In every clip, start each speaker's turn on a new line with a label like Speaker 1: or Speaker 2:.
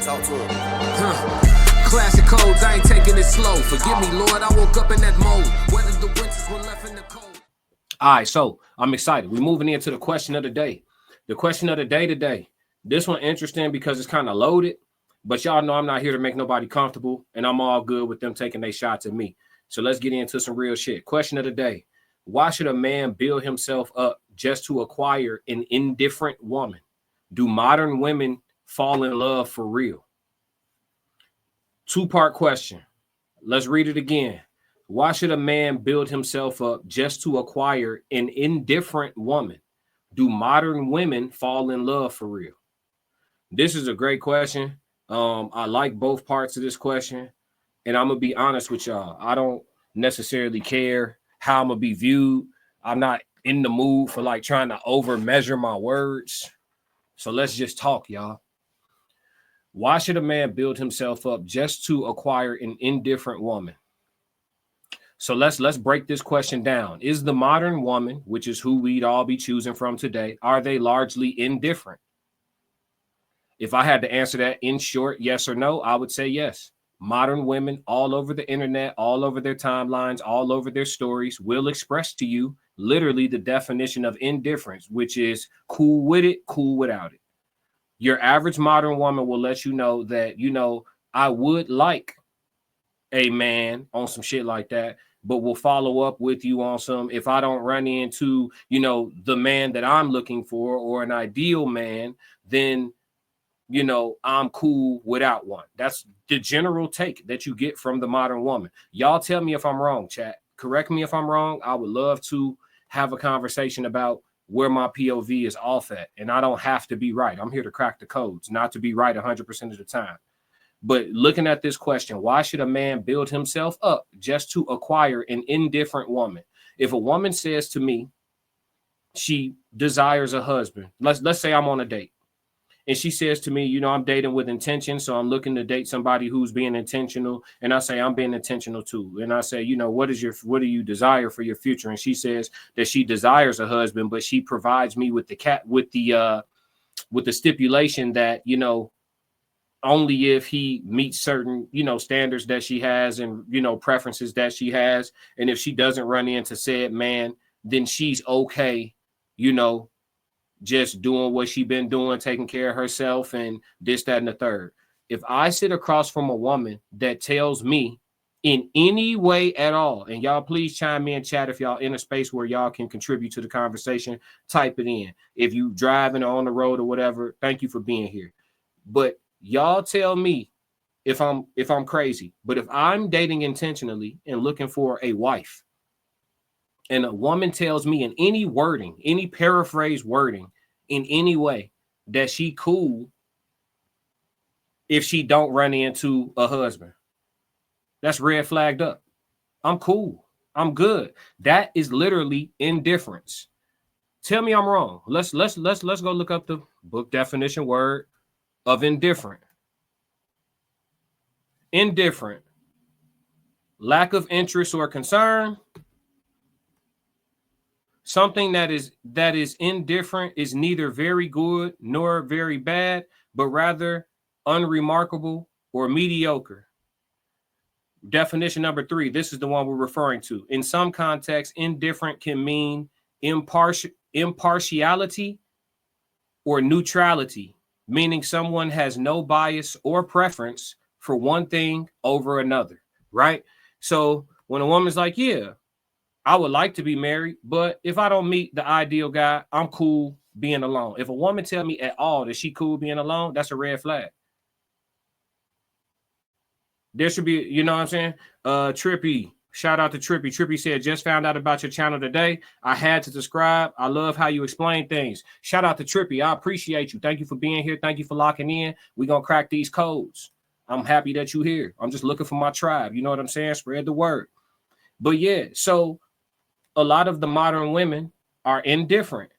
Speaker 1: Talk to him.
Speaker 2: Classic codes, I ain't taking it slow. Forgive me, Lord, I woke up in that mode. Whether the winters were left in the cold. All right, so I'm excited. We're moving into the question of the day. The question of the day today. This one interesting because it's kind of loaded, but y'all know I'm not here to make nobody comfortable, and I'm all good with them taking their shots at me. So let's get into some real shit. Question of the day. Why should a man build himself up just to acquire an indifferent woman? Do modern women fall in love for real? Two-part question. Let's read it again. Why should a man build himself up just to acquire an indifferent woman? Do modern women fall in love for real? This is a great question. I like both parts of this question, and I'm gonna be honest with y'all. I don't necessarily care how I'm gonna be viewed. I'm not in the mood for like trying to over measure my words. So let's just talk, y'all. Why should a man build himself up just to acquire an indifferent woman? So let's break this question down. Is the modern woman, which is who we'd all be choosing from today, are they largely indifferent? If I had to answer that in short, yes or no, I would say yes. Modern women all over the internet, all over their timelines, all over their stories will express to you literally the definition of indifference, which is cool with it, cool without it. Your average modern woman will let you know that, you know, I would like a man on some shit like that, but will follow up with you on some, if I don't run into, you know, the man that I'm looking for or an ideal man, then, you know, I'm cool without one. That's the general take that you get from the modern woman. Y'all tell me if I'm wrong, chat. Correct me if I'm wrong. I would love to have a conversation about where my POV is off at. And I don't have to be right. I'm here to crack the codes, not to be right 100% of the time. But looking at this question, why should a man build himself up just to acquire an indifferent woman? If a woman says to me, she desires a husband, let's say I'm on a date, and she says to me, you know, I'm dating with intention, so I'm looking to date somebody who's being intentional. And I say, I'm being intentional too. And I say, you know, what do you desire for your future? And she says that she desires a husband, but she provides me with the stipulation that, you know, only if he meets certain, you know, standards that she has and, you know, preferences that she has. And if she doesn't run into said man, then she's okay, you know, just doing what she been doing, taking care of herself and this, that, and the third. If I sit across from a woman that tells me in any way at all, and y'all please chime in chat if y'all in a space where y'all can contribute to the conversation, type it in. If you driving or on the road or whatever, thank you for being here. But y'all tell me if I'm crazy. But if I'm dating intentionally and looking for a wife, and a woman tells me in any wording, any paraphrase wording, in any way that she cool if she don't run into a husband, that's red flagged up. I'm cool. I'm good. That is literally indifference. Tell me I'm wrong. Let's go look up the book definition word of indifferent. Indifferent. Lack of interest or concern. Something that is indifferent is neither very good nor very bad, but rather unremarkable or mediocre. Definition number 3, this is the one we're referring to. In some contexts, indifferent can mean impartiality or neutrality, meaning someone has no bias or preference for one thing over another, right? So when a woman's like, yeah, I would like to be married, but if I don't meet the ideal guy, I'm cool being alone. If a woman tell me at all that she cool being alone, that's a red flag. There should be, you know what I'm saying? Trippy, shout out to Trippy. Trippy said, just found out about your channel today. I had to subscribe. I love how you explain things. Shout out to Trippy. I appreciate you. Thank you for being here. Thank you for locking in. We're going to crack these codes. I'm happy that you're here. I'm just looking for my tribe. You know what I'm saying? Spread the word. But yeah, so a lot of the modern women are indifferent.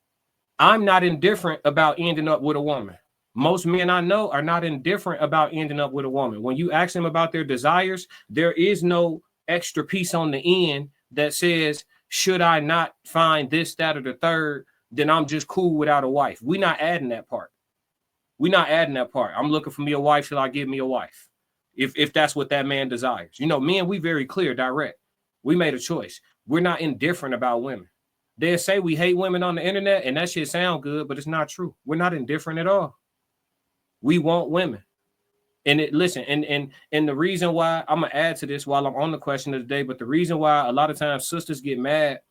Speaker 2: I'm not indifferent about ending up with a woman. Most men I know are not indifferent about ending up with a woman. When you ask them about their desires, there is no extra piece on the end that says, should I not find this, that, or the third, then I'm just cool without a wife. We're not adding that part. We're not adding that part. I'm looking for me a wife till I give me a wife. If that's what that man desires. You know, men, we very clear, direct. We made a choice. We're not indifferent about women. They say we hate women on the internet, and that shit sound good, but it's not true. We're not indifferent at all. We want women. And listen, and the reason why I'm gonna add to this while I'm on the question of the day, but the reason why a lot of times sisters get mad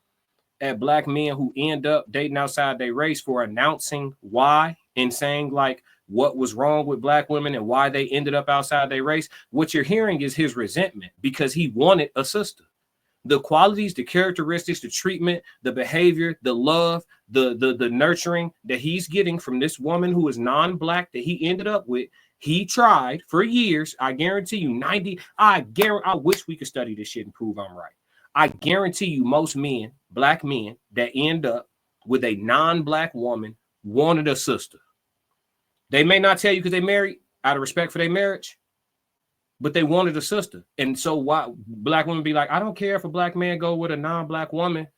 Speaker 2: at black men who end up dating outside their race for announcing why and saying like what was wrong with black women and why they ended up outside their race, what you're hearing is his resentment because he wanted a sister. The qualities, the characteristics, the treatment, the behavior, the love, the nurturing that he's getting from this woman who is non-black that he ended up with, he tried for years. I guarantee you I wish we could study this shit and prove I'm right. I guarantee you most men, black men that end up with a non-black woman wanted a sister. They may not tell you because they married out of respect for their marriage, but they wanted a sister. And so why black women be like, I don't care if a black man go with a non-black woman.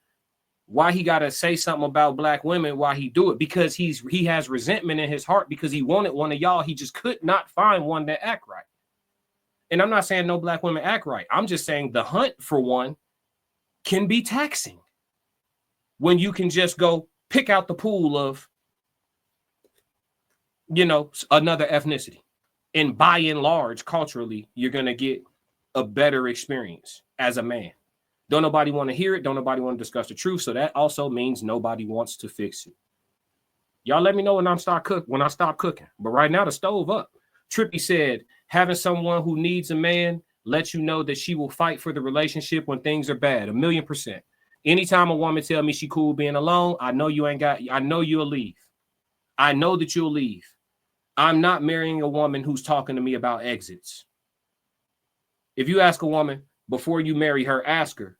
Speaker 2: Why he got to say something about black women while he do it? Because he has resentment in his heart because he wanted one of y'all. He just could not find one that act right. And I'm not saying no black women act right. I'm just saying the hunt for one can be taxing when you can just go pick out the pool of, you know, another ethnicity. And by and large, culturally, you're going to get a better experience as a man. Don't nobody want to hear it. Don't nobody want to discuss the truth. So that also means nobody wants to fix it. Y'all let me know when I stop cooking. But right now, the stove up. Trippy said, having someone who needs a man lets you know that she will fight for the relationship when things are bad. 1,000,000%. Anytime a woman tell me she cool being alone, I know you'll leave. I know that you'll leave. I'm not marrying a woman who's talking to me about exits. If you ask a woman before you marry her, ask her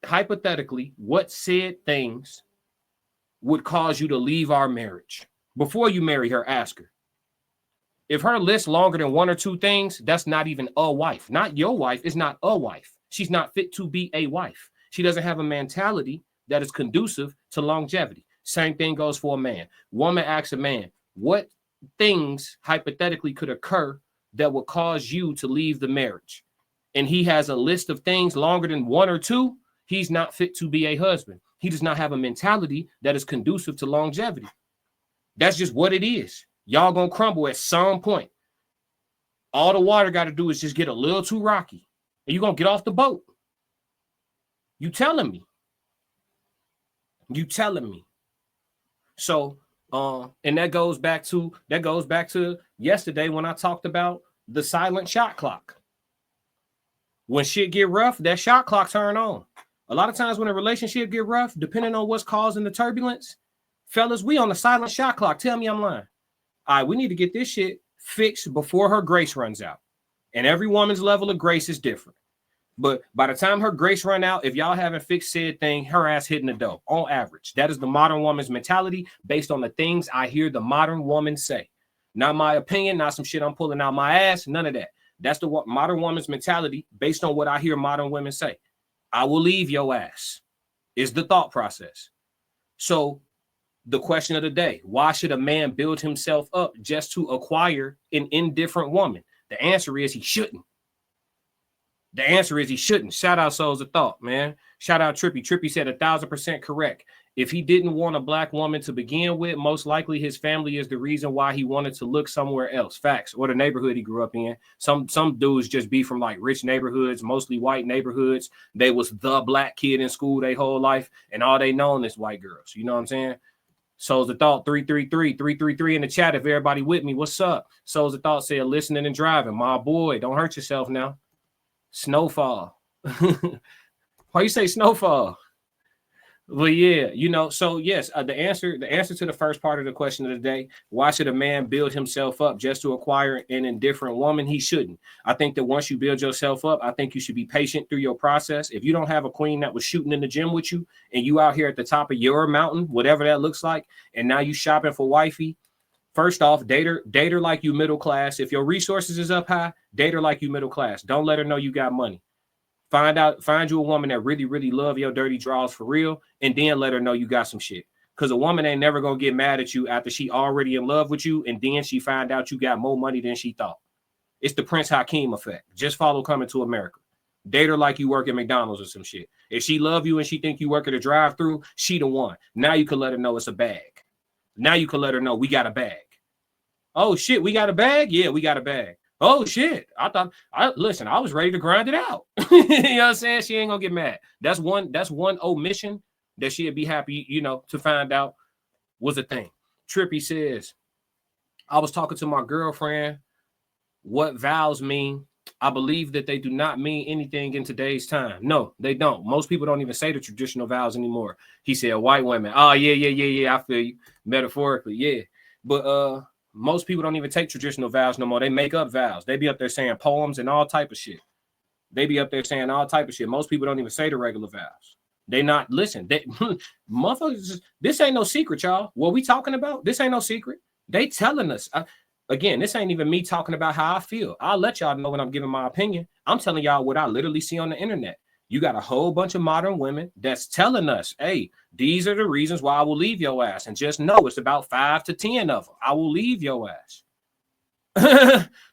Speaker 2: hypothetically, what said things would cause you to leave our marriage? Before you marry her, ask her. If her list longer than one or two things, that's not even a wife. Not your wife. It's not a wife. She's not fit to be a wife. She doesn't have a mentality that is conducive to longevity. Same thing goes for a man. Woman asks a man, what things hypothetically could occur that would cause you to leave the marriage? And he has a list of things longer than one or two. He's not fit to be a husband. He does not have a mentality that is conducive to longevity. That's just what it is. Y'all gonna crumble at some point. All the water got to do is just get a little too rocky, and you're gonna get off the boat. You telling me? So, and that goes back to yesterday when I talked about the silent shot clock. When shit get rough, that shot clock turn on. A lot of times when a relationship get rough, depending on what's causing the turbulence, fellas, we on the silent shot clock. Tell me I'm lying. All right, we need to get this shit fixed before her grace runs out. And every woman's level of grace is different. But by the time her grace run out, if y'all haven't fixed said thing, her ass hitting the dough on average. That is the modern woman's mentality based on the things I hear the modern woman say. Not my opinion, not some shit I'm pulling out my ass, none of that. That's the modern woman's mentality based on what I hear modern women say. I will leave your ass is the thought process. So the question of the day, why should a man build himself up just to acquire an indifferent woman? The answer is he shouldn't. Shout out Souls of Thought, man. Shout out Trippy. Trippy said 1,000% correct. If he didn't want a black woman to begin with, most likely his family is the reason why he wanted to look somewhere else. Facts. Or the neighborhood he grew up in. Some dudes just be from like rich neighborhoods, mostly white neighborhoods. They was the black kid in school their whole life, and all they known is white girls. You know what I'm saying? Souls of Thought 333 in the chat. If everybody with me, what's up? Souls of Thought said listening and driving. My boy, don't hurt yourself now. Snowfall. Why you say snowfall? Well, yeah, you know, so yes, the answer to the first part of the question of the day, why should a man build himself up just to acquire an indifferent woman? He shouldn't. I think that once you build yourself up, I think you should be patient through your process. If you don't have a queen that was shooting in the gym with you and you out here at the top of your mountain, whatever that looks like, and now you shopping for wifey, first off, date her like you middle class. If your resources is up high, date her like you middle class. Don't let her know you got money. Find you a woman that really, really love your dirty draws for real, and then let her know you got some shit. Because a woman ain't never gonna get mad at you after she already in love with you, and then she find out you got more money than she thought. It's the Prince Hakeem effect. Just follow Coming to America. Date her like you work at McDonald's or some shit. If she love you and she think you work at a drive-through, she the one. Now you can let her know it's a bag. Now you can let her know we got a bag. Oh shit, we got a bag? Yeah, we got a bag. Oh shit. I was ready to grind it out. You know what I'm saying? She ain't gonna get mad. That's one omission that she'd be happy, to find out was a thing. Trippy says, I was talking to my girlfriend. What vows mean? I believe that they do not mean anything in today's time. No, they don't. Most people don't even say the traditional vows anymore. He said white women. Oh, yeah. I feel you. Metaphorically, yeah. But most people don't even take traditional vows no more. They make up vows. They be up there saying poems and all type of shit. Most people don't even say the regular vows. They not listen. Motherfuckers, this ain't no secret, y'all. What we talking about? This ain't no secret. They telling us. Again, this ain't even me talking about how I feel. I'll let y'all know when I'm giving my opinion. I'm telling y'all what I literally see on the internet. You got a whole bunch of modern women that's telling us, hey, these are the reasons why I will leave your ass. And just know it's about 5 to 10 of them. I will leave your ass.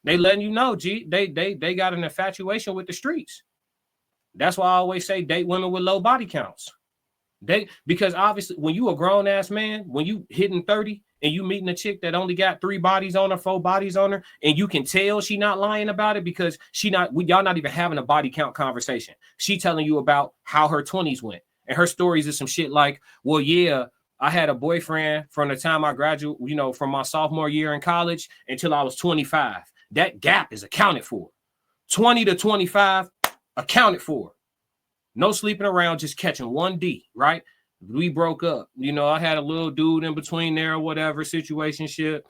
Speaker 2: They letting you know, G, they got an infatuation with the streets. That's why I always say date women with low body counts. Because obviously when you a grown ass man, when you hitting 30 and you meeting a chick that only got 3 bodies on her, 4 bodies on her, and you can tell she not lying about it because y'all not even having a body count conversation. She telling you about how her 20s went. And her stories is some shit like, well, yeah, I had a boyfriend from the time I graduated, from my sophomore year in college until I was 25. That gap is accounted for. 20 to 25 accounted for. No sleeping around, just catching 1D, right? We broke up. I had a little dude in between there or whatever, situationship.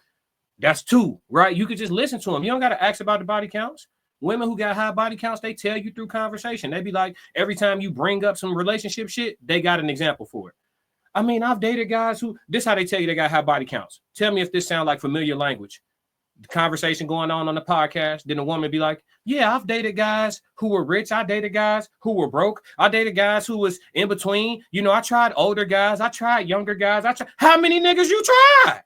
Speaker 2: That's 2, right? You could just listen to them. You don't got to ask about the body counts. Women who got high body counts, they tell you through conversation. They be like, every time you bring up some relationship shit, they got an example for it. I mean, I've dated guys this is how they tell you they got high body counts. Tell me if this sounds like familiar language. The conversation going on the podcast, then the woman be like, yeah, I've dated guys who were rich. I dated guys who were broke. I dated guys who was in between. I tried older guys. I tried younger guys. How many niggas you tried?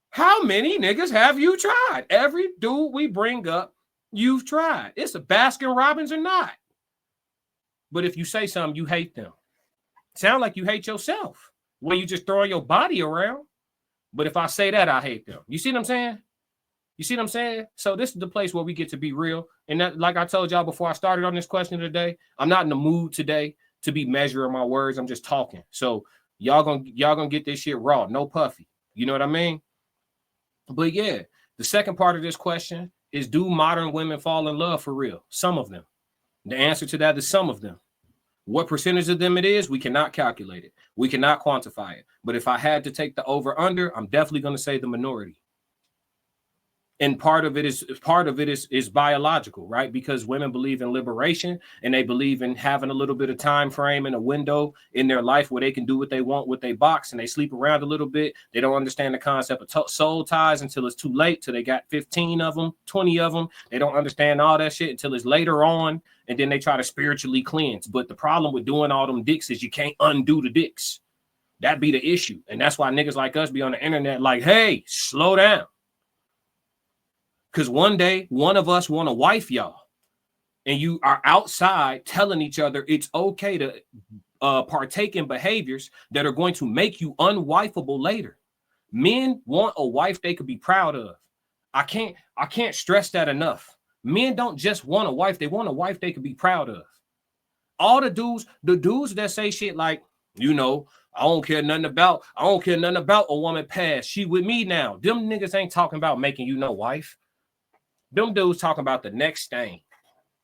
Speaker 2: How many niggas have you tried? Every dude we bring up, you've tried. It's a Baskin Robbins or not. But if you say something, you hate them. Sound like you hate yourself when you just throw your body around. But if I say that, I hate them. You see what I'm saying? So this is the place where we get to be real. And that, like I told y'all before I started on this question today, I'm not in the mood today to be measuring my words. I'm just talking. So y'all gonna get this shit raw, no puffy. You know what I mean? But yeah, the second part of this question is, do modern women fall in love for real? Some of them. The answer to that is some of them. What percentage of them it is, we cannot calculate it. We cannot quantify it. But if I had to take the over under, I'm definitely going to say the minority. And part of it is biological, right? Because women believe in liberation and they believe in having a little bit of time frame and a window in their life where they can do what they want with their box, and they sleep around a little bit. They don't understand the concept of soul ties until it's too late, till they got 15 of them, 20 of them. They don't understand all that shit until it's later on, and then they try to spiritually cleanse. But the problem with doing all them dicks is you can't undo the dicks. That'd be the issue. And that's why niggas like us be on the internet like, hey, slow down. Because one day, one of us want to wife y'all, and you are outside telling each other it's okay to partake in behaviors that are going to make you unwifeable later. Men want a wife they could be proud of. I can't stress that enough. Men don't just want a wife, they want a wife they could be proud of. All the dudes that say shit like, I don't care nothing about a woman past. She with me now. Them niggas ain't talking about making you no wife. Them dudes talking about the next thing.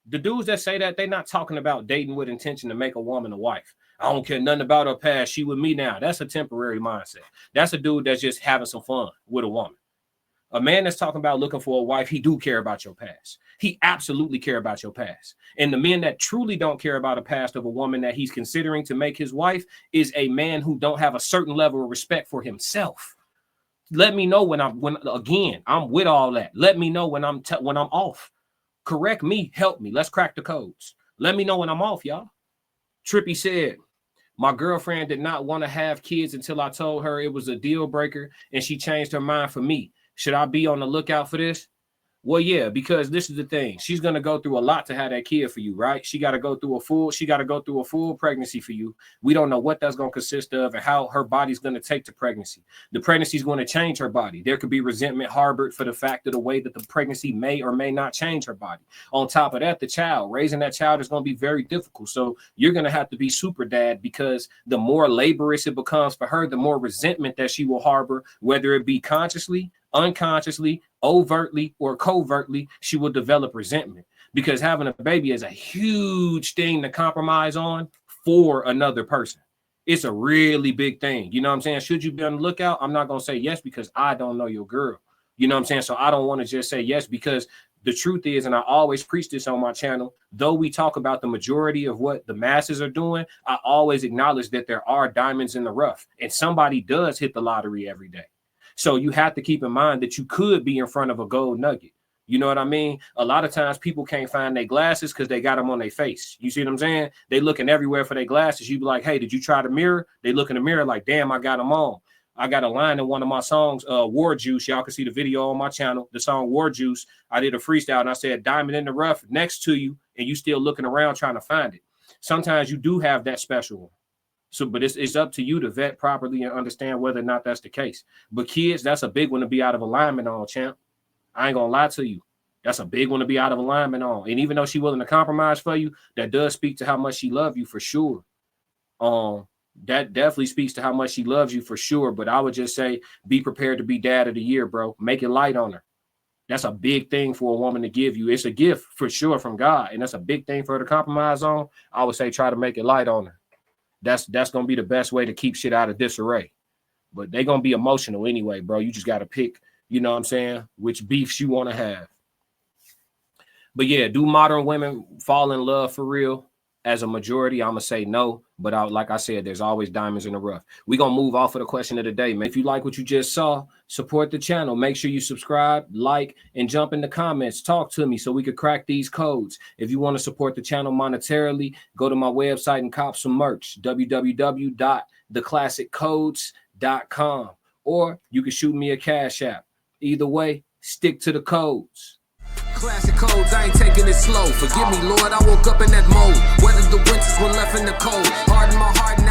Speaker 2: The dudes that say that, they're not talking about dating with intention to make a woman a wife. I don't care nothing about her past. She with me now. That's a temporary mindset. That's a dude that's just having some fun with a woman. A man that's talking about looking for a wife, he do care about your past. He absolutely care about your past. And the men that truly don't care about a past of a woman that he's considering to make his wife is a man who don't have a certain level of respect for himself. Let me know when I'm with all that. Let me know when I'm off. Correct me, help me. Let's crack the codes. Let me know when I'm off, y'all. Trippy said, My girlfriend did not want to have kids until I told her it was a deal breaker, and she changed her mind for me. Should I be on the lookout for this? Well, yeah, because this is the thing. She's gonna go through a lot to have that kid for you, right? She got to go through a full pregnancy for you. We don't know what that's gonna consist of and how her body's gonna take to pregnancy. The pregnancy is going to change her body. There could be resentment harbored for the fact of the way that the pregnancy may or may not change her body. On top of that, the child, raising that child is going to be very difficult. So you're gonna have to be super dad, because the more laborious it becomes for her, the more resentment that she will harbor, whether it be consciously, unconsciously, overtly, or covertly. She will develop resentment, because having a baby is a huge thing to compromise on for another person. It's a really big thing. You know what I'm saying? Should you be on the lookout? I'm not going to say yes because I don't know your girl. You know what I'm saying? So I don't want to just say yes, because the truth is, and I always preach this on my channel, though we talk about the majority of what the masses are doing, I always acknowledge that there are diamonds in the rough, and somebody does hit the lottery every day. So you have to keep in mind that you could be in front of a gold nugget. You know what I mean? A lot of times people can't find their glasses because they got them on their face. You see what I'm saying? They looking everywhere for their glasses. You be like, hey, did you try the mirror? They look in the mirror like, damn, I got them on. I got a line in one of my songs, War Juice. Y'all can see the video on my channel, the song War Juice. I did a freestyle and I said, diamond in the rough next to you, and you still looking around trying to find it. Sometimes you do have that special one. So, but it's up to you to vet properly and understand whether or not that's the case. But kids, that's a big one to be out of alignment on, champ. I ain't gonna lie to you. That's a big one to be out of alignment on. And even though she's willing to compromise for you, that does speak to how much she loves you for sure. That definitely speaks to how much she loves you for sure. But I would just say, be prepared to be dad of the year, bro. Make it light on her. That's a big thing for a woman to give you. It's a gift for sure from God, and that's a big thing for her to compromise on. I would say try to make it light on her. That's gonna be the best way to keep shit out of disarray. But they're gonna be emotional anyway, bro. You just gotta pick, you know what I'm saying, which beefs you want to have. But yeah, do modern women fall in love for real? As a majority, I'm gonna say no. But like I said, there's always diamonds in the rough. We're gonna move off of the question of the day, man. If you like what you just saw, support the channel. Make sure you subscribe, like, and jump in the comments. Talk to me so we could crack these codes. If you want to support the channel monetarily, go to my website and cop some merch, www.theclassiccodes.com, or you can shoot me a Cash App. Either way, stick to the codes.
Speaker 1: Classic codes, I ain't taking it slow. Forgive me, Lord, I woke up in that mode. Weathered the winters when left in the cold. Hardened my heart.